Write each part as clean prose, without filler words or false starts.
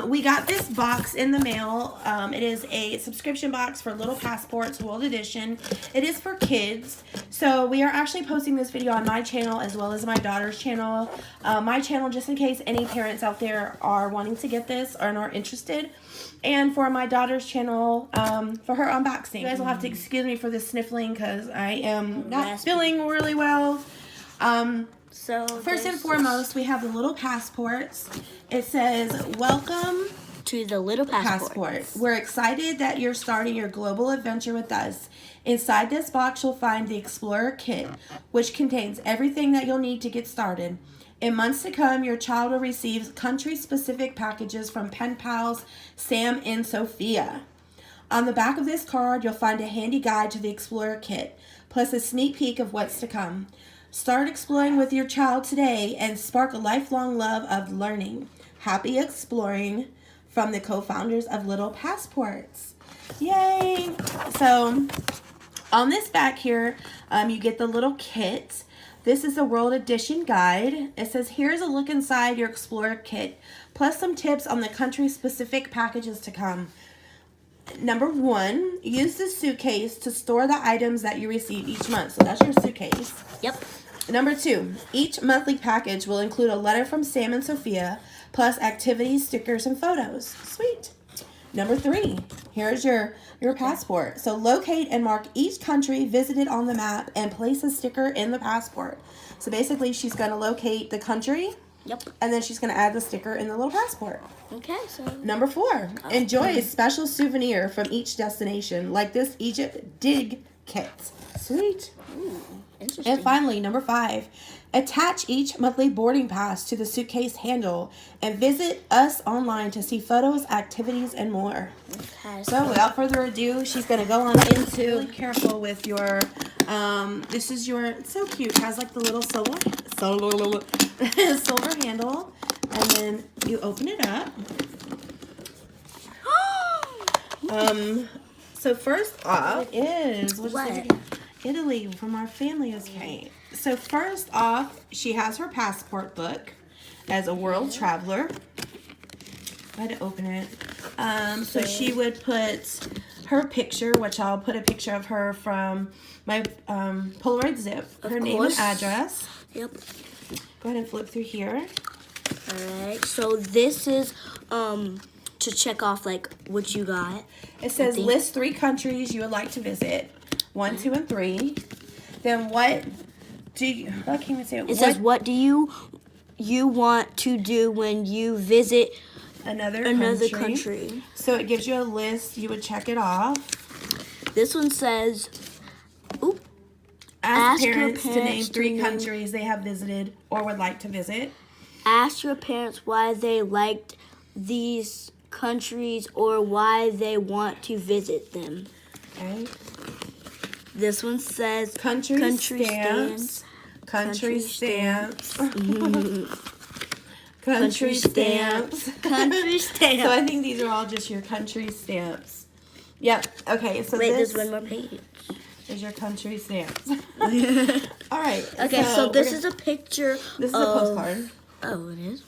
We got this box in the mail. It is a subscription box for Little Passports World Edition. It is for kids. So we are actually posting this video on my channel as well as my daughter's channel. My channel, just in case any parents out there are wanting to get this or are interested. And for my daughter's channel, for her unboxing. You guys will have to excuse me for the sniffling because I am not feeling really well. So first and foremost, we have the little passports. It says, welcome to the Little Passport. We're excited that you're starting your global adventure with us. Inside this box, you'll find the Explorer Kit, which contains everything that you'll need to get started. In months to come, your child will receive country-specific packages from pen pals Sam and Sophia. On the back of this card, you'll find a handy guide to the Explorer Kit, plus a sneak peek of what's to come. Start exploring with your child today and spark a lifelong love of learning. Happy exploring from the co-founders of Little Passports. Yay! So on this back here, you get the little kit. This is the World Edition guide. It says, here's a look inside your Explorer Kit, plus some tips on the country-specific packages to come. Number 1, use the suitcase to store the items that you receive each month. So that's your suitcase. Yep. Number 2, each monthly package will include a letter from Sam and Sophia, plus activities, stickers, and photos. Sweet. Number 3, here's your passport. So locate and mark each country visited on the map and place a sticker in the passport. So basically, she's going to locate the country. Yep. And then she's going to add the sticker in the little passport. Okay, so. Number 4, enjoy a special souvenir from each destination, like this Egypt Dig Kit. Sweet. Ooh, interesting. And finally, number 5, attach each monthly boarding pass to the suitcase handle and visit us online to see photos, activities, and more. Okay, so without further ado, she's going to go on into, be careful with your, this is your, it's so cute, it has like the little silver handle, and then you open it up. So first off is, Italy from our family is came. So first off, she has her passport book as a world traveler. Go ahead and open it. So she would put her picture, which I'll put a picture of her from my Polaroid zip. Her name and address. Yep. Go ahead and flip through here. Alright, so this is to check off like what you got. It says list 3 countries you would like to visit. 1, 2, and 3. Then what do you? I can't even say it. It says what do you want to do when you visit another country? So it gives you a list. You would check it off. This one says, ask parents to name 3 countries they have visited or would like to visit. Ask your parents why they liked these countries or why they want to visit them. Okay. This one says country stamps. Country stamps. Country stamps. Country stamps. So I think these are all just your country stamps. Yep. Okay. So wait, there's one more page. There's your country stamps. All right. Okay. So this is a picture. This is a postcard. Oh, it is.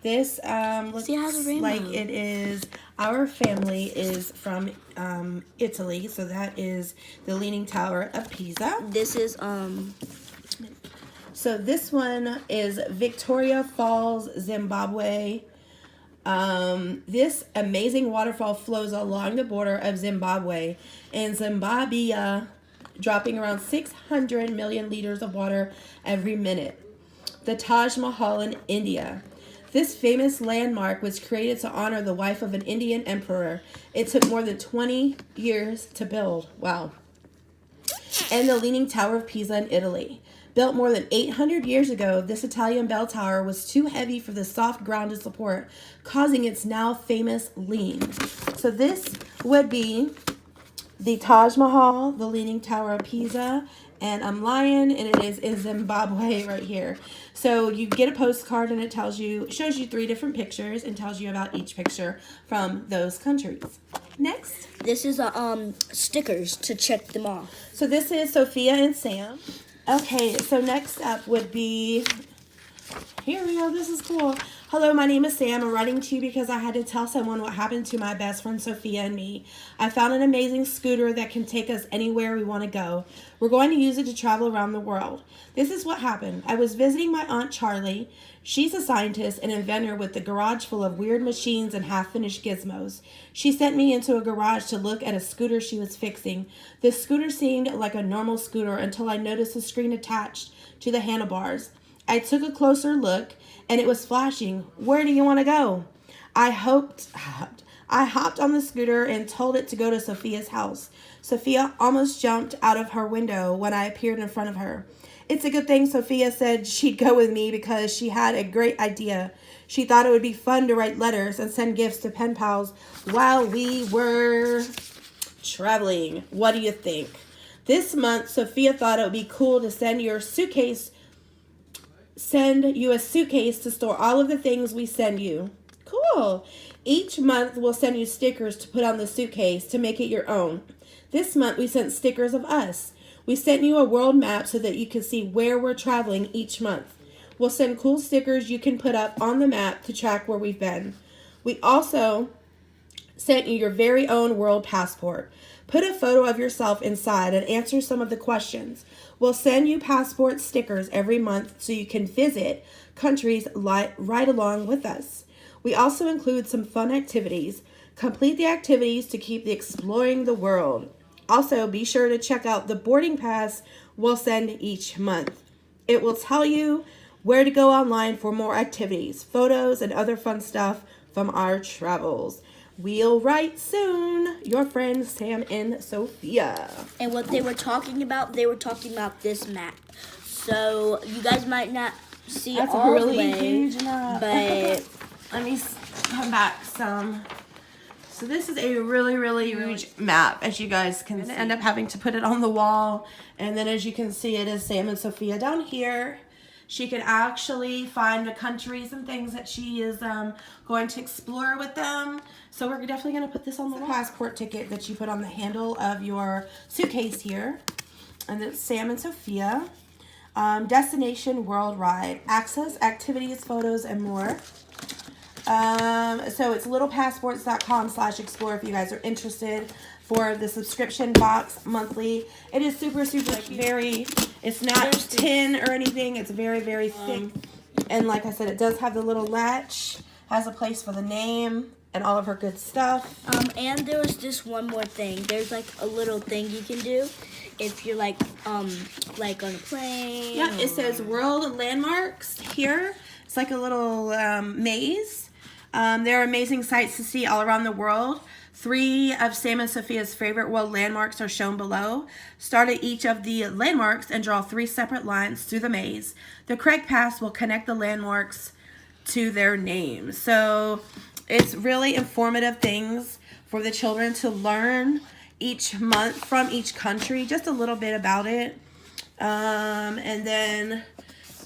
This looks like it is, our family is from Italy, so that is the Leaning Tower of Pisa. This is, so this one is Victoria Falls, Zimbabwe. This amazing waterfall flows along the border of Zimbabwe and Zambia, dropping around 600 million liters of water every minute. The Taj Mahal in India. This famous landmark was created to honor the wife of an Indian emperor. It took more than 20 years to build. Wow. And the Leaning Tower of Pisa in Italy. Built more than 800 years ago, this Italian bell tower was too heavy for the soft ground to support, causing its now famous lean. So this would be the Taj Mahal, the Leaning Tower of Pisa, and I'm lying, and it is in Zimbabwe right here. So you get a postcard, and it shows you 3 different pictures and tells you about each picture from those countries. Next. This is stickers to check them off. So this is Sophia and Sam. Okay, so next up would be, here we go, this is cool. Hello, my name is Sam. I'm writing to you because I had to tell someone what happened to my best friend Sophia and me. I found an amazing scooter that can take us anywhere we want to go. We're going to use it to travel around the world. This is what happened. I was visiting my Aunt Charlie. She's a scientist and inventor with a garage full of weird machines and half-finished gizmos. She sent me into a garage to look at a scooter she was fixing. This scooter seemed like a normal scooter until I noticed a screen attached to the handlebars. I took a closer look, and it was flashing. Where do you want to go? I hopped on the scooter and told it to go to Sophia's house. Sophia almost jumped out of her window when I appeared in front of her. It's a good thing Sophia said she'd go with me because she had a great idea. She thought it would be fun to write letters and send gifts to pen pals while we were traveling. What do you think? This month, Sophia thought it would be cool to send you a suitcase to store all of the things we send you. Cool. Each month we'll send you stickers to put on the suitcase to make it your own. This month we sent stickers of us. We sent you a world map so that you can see where we're traveling each month. We'll send cool stickers you can put up on the map to track where we've been. We also sent you your very own world passport. Put a photo of yourself inside and answer some of the questions. We'll send you passport stickers every month so you can visit countries right along with us. We also include some fun activities. Complete the activities to keep exploring the world. Also, be sure to check out the boarding pass we'll send each month. It will tell you where to go online for more activities, photos, and other fun stuff from our travels. We'll write soon. Your friends Sam and Sophia. And what they were talking about this map. So you guys might not see That's all really the way, huge map. but let me come back some. So this is a really, really huge map, as you guys can see. End up having to put it on the wall. And then as you can see, it is Sam and Sophia down here. She can actually find the countries and things that she is going to explore with them. So we're definitely going to put this on the passport ticket that you put on the handle of your suitcase here. And it's Sam and Sophia. Destination worldwide. Access, activities, photos, and more. So it's littlepassports.com/explore if you guys are interested for the subscription box monthly. It is super, super it's not tin or anything. It's very, very thick. And like I said, it does have the little latch, has a place for the name and all of her good stuff. And there was just one more thing. There's like a little thing you can do if you're like on a plane. Yeah, it says world landmarks here. It's like a little maze. There are amazing sights to see all around the world. 3 of Sam and Sophia's favorite world landmarks are shown below. Start at each of the landmarks and draw 3 separate lines through the maze. The correct path will connect the landmarks to their names. So it's really informative things for the children to learn each month from each country, just a little bit about it. And then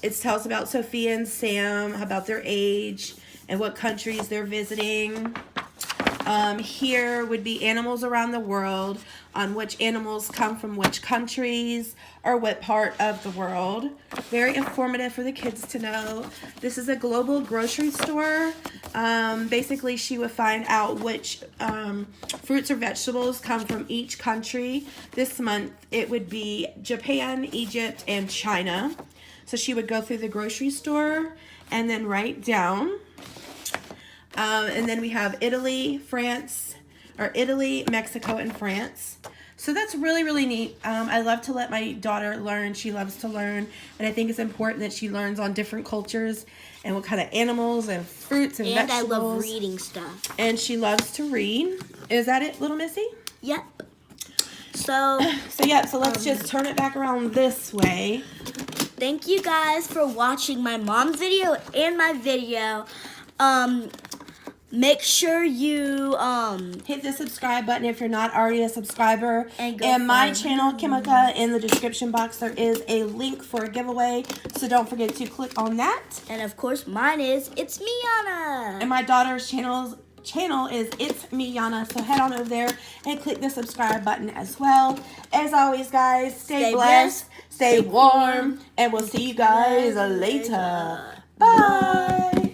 it tells about Sophia and Sam, about their age and what countries they're visiting. Here would be animals around the world, on which animals come from which countries or what part of the world. Very informative for the kids to know. This is a global grocery store. Basically, she would find out which fruits or vegetables come from each country. This month, it would be Japan, Egypt, and China. So she would go through the grocery store and then write down. And then we have Italy, Mexico, and France. So that's really, really neat. I love to let my daughter learn. She loves to learn. And I think it's important that she learns on different cultures and what kind of animals and fruits and vegetables. And I love reading stuff. And she loves to read. Is that it, little Missy? Yep. So let's just turn it back around this way. Thank you guys for watching my mom's video and my video. Make sure you hit the subscribe button if you're not already a subscriber. And go And my follow channel, Kymika, in the description box, there is a link for a giveaway. So don't forget to click on that. And of course, mine is It's Me, Yana. And my daughter's channel is It's Me, Yana. So head on over there and click the subscribe button as well. As always, guys, stay blessed, stay warm, and we'll see you guys later. Bye.